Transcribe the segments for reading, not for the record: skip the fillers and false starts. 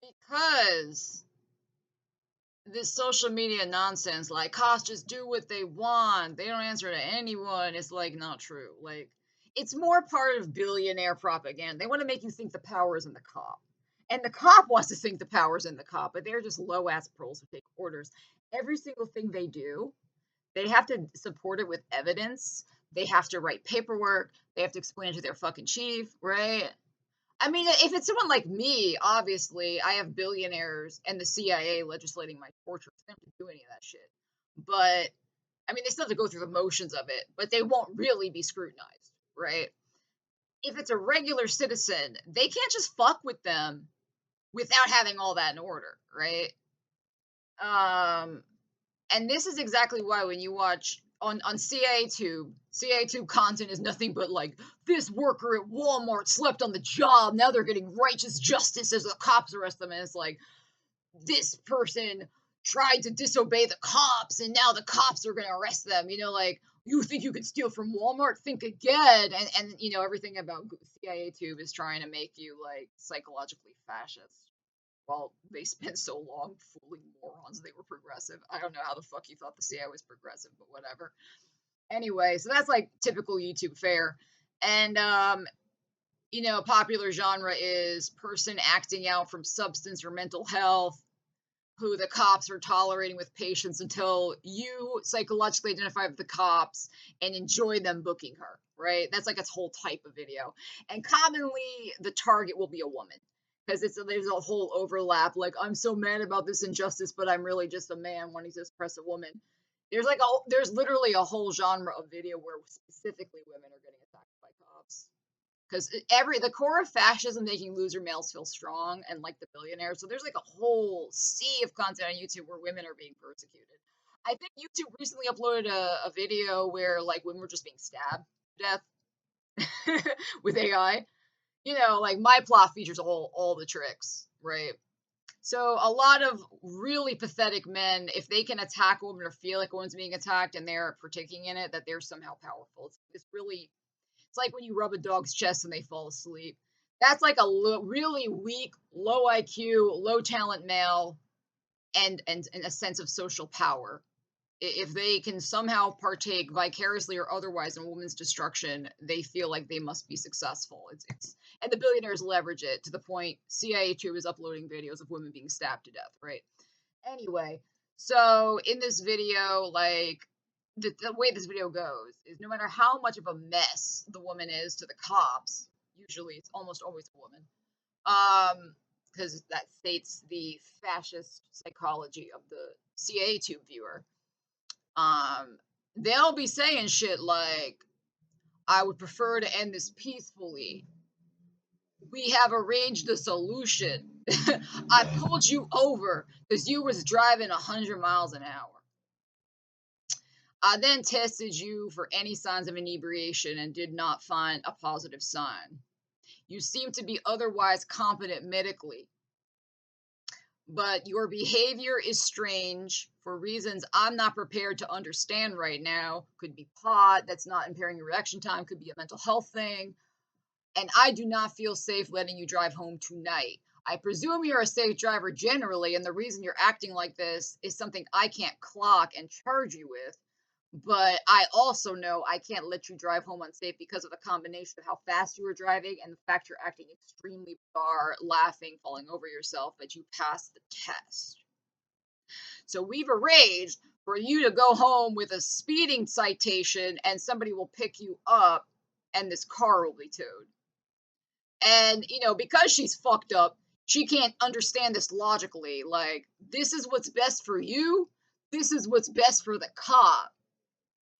Because this social media nonsense, like cops just do what they want, they don't answer to anyone, it's like not true. Like, it's more part of billionaire propaganda. They want to make you think the power is in the cop. And the cop wants to think the power's in the cop, but they're just low ass pros who take orders. Every single thing they do, they have to support it with evidence. They have to write paperwork. They have to explain it to their fucking chief, right? I mean, if it's someone like me, obviously, I have billionaires and the CIA legislating my torture. They don't have to do any of that shit. But, I mean, they still have to go through the motions of it, but they won't really be scrutinized, right? If it's a regular citizen, they can't just fuck with them without having all that in order, right? Um, and this is exactly why when you watch on CIA Tube content is nothing but like this worker at Walmart slept on the job. Now they're getting righteous justice as the cops arrest them. And it's like this person tried to disobey the cops, and now the cops are going to arrest them. You know, like you think you could steal from Walmart? Think again. And you know everything about CIA Tube is trying to make you like psychologically fascist. Well, they spent so long fooling morons they were progressive. I don't know how the fuck you thought the CIA was progressive, but whatever. Anyway, so that's like typical YouTube fare. And you know, popular genre is person acting out from substance or mental health, who the cops are tolerating with patience until you psychologically identify with the cops and enjoy them booking her, right? That's like its whole type of video. And commonly the target will be a woman because there's a whole overlap. Like, I'm so mad about this injustice, but I'm really just a man wanting to suppress a woman. There's literally a whole genre of video where specifically women are getting attacked by cops because the core of fascism making loser males feel strong and like the billionaires. So there's like a whole sea of content on YouTube where women are being persecuted. I think YouTube recently uploaded a video where like women were just being stabbed to death with AI. You know, like my plot features all the tricks, right? So a lot of really pathetic men, if they can attack a woman or feel like a woman's being attacked and they're partaking in it, that they're somehow powerful. It's really, it's like when you rub a dog's chest and they fall asleep. That's like a really weak, low IQ, low talent male, and a sense of social power. If they can somehow partake vicariously or otherwise in a woman's destruction, they feel like they must be successful. It's and the billionaires leverage it to the point CIA Tube is uploading videos of women being stabbed to death, right? Anyway, so in this video, like the way this video goes is no matter how much of a mess the woman is to the cops, usually it's almost always a woman, because that states the fascist psychology of the CIA Tube viewer. They'll be saying shit like, I would prefer to end this peacefully. We have arranged a solution. I pulled you over because you was driving 100 miles an hour. I then tested you for any signs of inebriation and did not find a positive sign. You seem to be otherwise competent medically, but your behavior is strange for reasons I'm not prepared to understand right now. Could be pot that's not impairing your reaction time, could be a mental health thing. And I do not feel safe letting you drive home tonight. I presume you're a safe driver generally, and the reason you're acting like this is something I can't clock and charge you with. But I also know I can't let you drive home unsafe because of the combination of how fast you were driving and the fact you're acting extremely bizarre, laughing, falling over yourself, but you passed the test. So we've arranged for you to go home with a speeding citation and somebody will pick you up and this car will be towed. And, you know, because she's fucked up, she can't understand this logically. Like, this is what's best for you. This is what's best for the cop.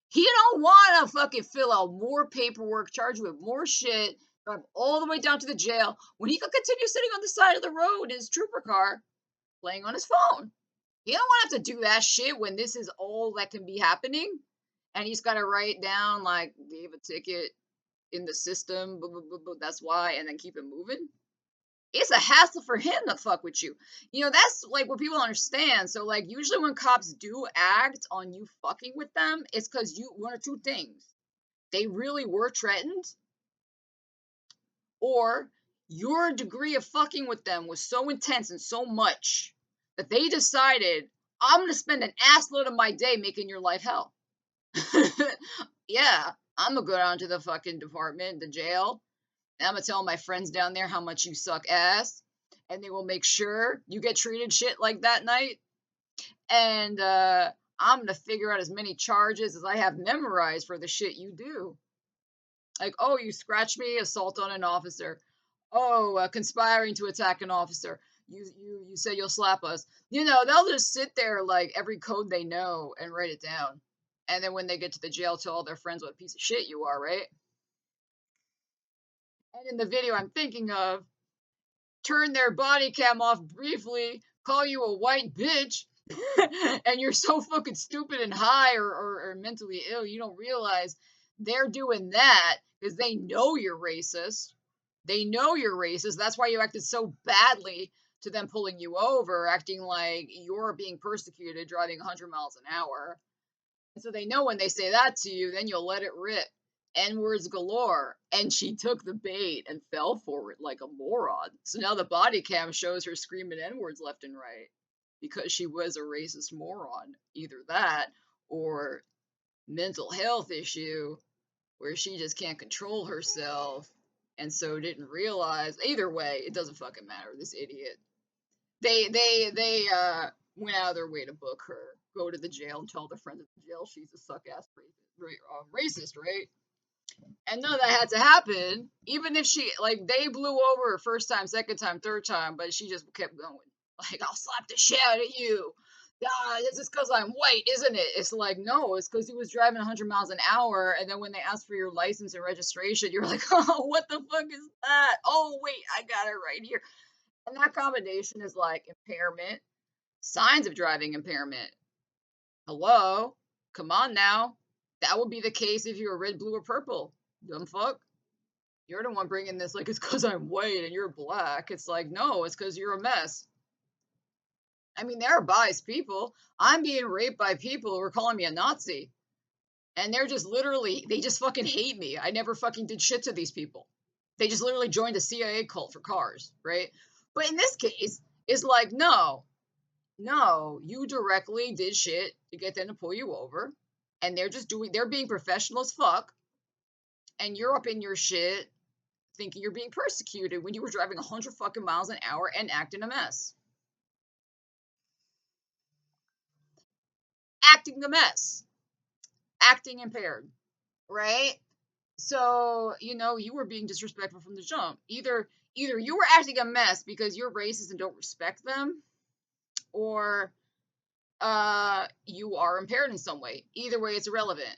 He don't want to fucking fill out more paperwork, charge you with more shit, drive all the way down to the jail when he could continue sitting on the side of the road in his trooper car playing on his phone. He don't want to have to do that shit when this is all that can be happening. And he's got to write down, like, gave a ticket in the system, blah, blah, blah, blah, that's why, and then keep it moving. It's a hassle for him to fuck with you. You know, that's like what people understand. So, like, usually when cops do act on you fucking with them, it's because you, one or two things. They really were threatened, or Your degree of fucking with them was so intense and so much that they decided, I'm gonna spend an assload of my day making your life hell. Yeah, I'm gonna go down to the fucking department, the jail, and I'm gonna tell my friends down there how much you suck ass, and they will make sure you get treated shit like that night. And I'm gonna figure out as many charges as I have memorized for the shit you do. Like, oh, you scratched me, assault on an officer. Oh, conspiring to attack an officer. You said you'll slap us. You know, they'll just sit there like every code they know and write it down. And then when they get to the jail, tell all their friends what a piece of shit you are, right? And in the video I'm thinking of, turn their body cam off briefly, call you a white bitch, and you're so fucking stupid and high or mentally ill, you don't realize they're doing that because they know you're racist. They know you're racist. That's why you acted so badly to them pulling you over, acting like you're being persecuted, driving 100 miles an hour. And so they know when they say that to you, then you'll let it rip. N words galore. And she took the bait and fell for it like a moron. So now the body cam shows her screaming N words left and right because she was a racist moron. Either that or mental health issue where she just can't control herself and so didn't realize. Either way, it doesn't fucking matter. This idiot. They went out of their way to book her, go to the jail, and tell their friends at the jail she's a suck ass racist, right? And none of that had to happen. Even if she like they blew over her first time, second time, third time, but she just kept going. Like, I'll slap the shit out of you. This is because I'm white, isn't it? It's like, no, it's because he was driving 100 miles an hour. And then when they asked for your license and registration, you're like, oh, what the fuck is that? Oh, wait, I got it right here. And that combination is like impairment, signs of driving impairment. Hello? Come on now. That would be the case if you were red, blue, or purple. Dumb fuck. You're the one bringing this like it's because I'm white and you're black. It's like, no, it's because you're a mess. I mean, there are biased people. I'm being raped by people who are calling me a Nazi. And they're just literally, they just fucking hate me. I never fucking did shit to these people. They just literally joined a CIA cult for cars, right? But in this case, it's like, no, no, you directly did shit to get them to pull you over. And they're being professional as fuck. And you're up in your shit thinking you're being persecuted when you were driving 100 fucking miles an hour and acting a mess. Acting a mess. Acting impaired, right? So, you were being disrespectful from the jump. Either you were acting a mess because you're racist and don't respect them, or you are impaired in some way. Either way, it's irrelevant.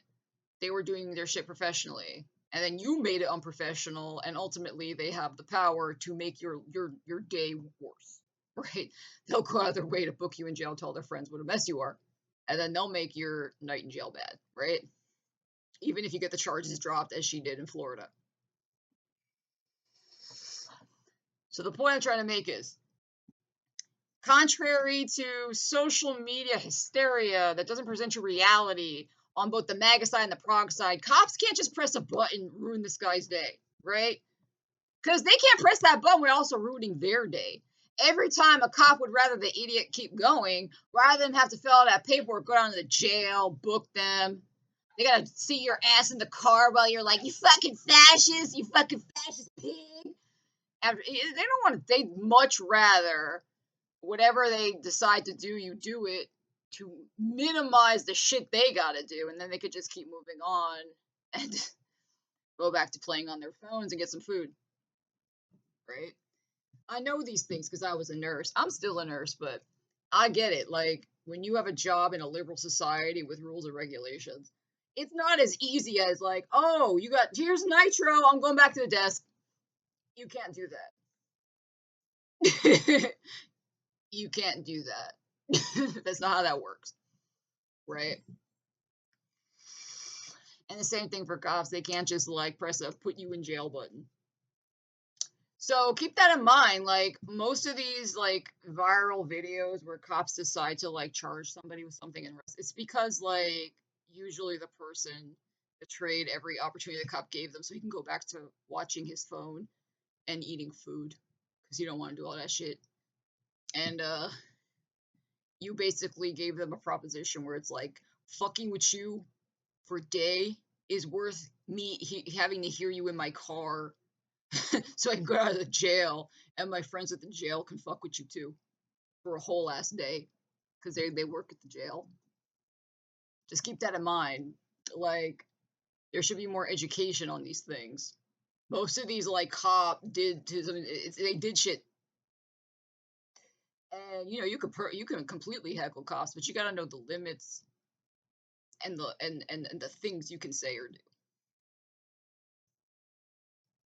They were doing their shit professionally, and then you made it unprofessional, and ultimately they have the power to make your day worse. Right? They'll go out of their way to book you in jail, tell their friends what a mess you are, and then they'll make your night in jail bad, right? Even if you get the charges dropped as she did in Florida. So the point I'm trying to make is, contrary to social media hysteria that doesn't present you reality on both the MAGA side and the prog side, cops can't just press a button, ruin this guy's day, right? Because they can't press that button without also ruining their day. Every time a cop would rather the idiot keep going, rather than have to fill out that paperwork, go down to the jail, book them. They gotta see your ass in the car while you're like, you fucking fascist, you fucking fascist pig. They don't want to, they'd much rather whatever they decide to do, you do it to minimize the shit they gotta do, and then they could just keep moving on and go back to playing on their phones and get some food, right? I know these things because I was a nurse. I'm still a nurse, but I get it. Like, when you have a job in a liberal society with rules and regulations, it's not as easy as like, oh, here's nitro, I'm going back to the desk. You can't do that. You can't do that. That's not how that works, right? And the same thing for cops. They can't just like press a put you in jail button. So keep that in mind. Like, most of these like viral videos where cops decide to like charge somebody with something and arrest, it's because like usually the person betrayed every opportunity the cop gave them so he can go back to watching his phone and eating food because you don't want to do all that shit. And you basically gave them a proposition where it's like fucking with you for a day is worth me having to hear you in my car so I can go out of the jail and my friends at the jail can fuck with you too for a whole ass day because they work at the jail. Just keep that in mind. Like, there should be more education on these things. Most of these like cop did to some, they did shit, and you know you can completely heckle cops, but you got to know the limits and the things you can say or do.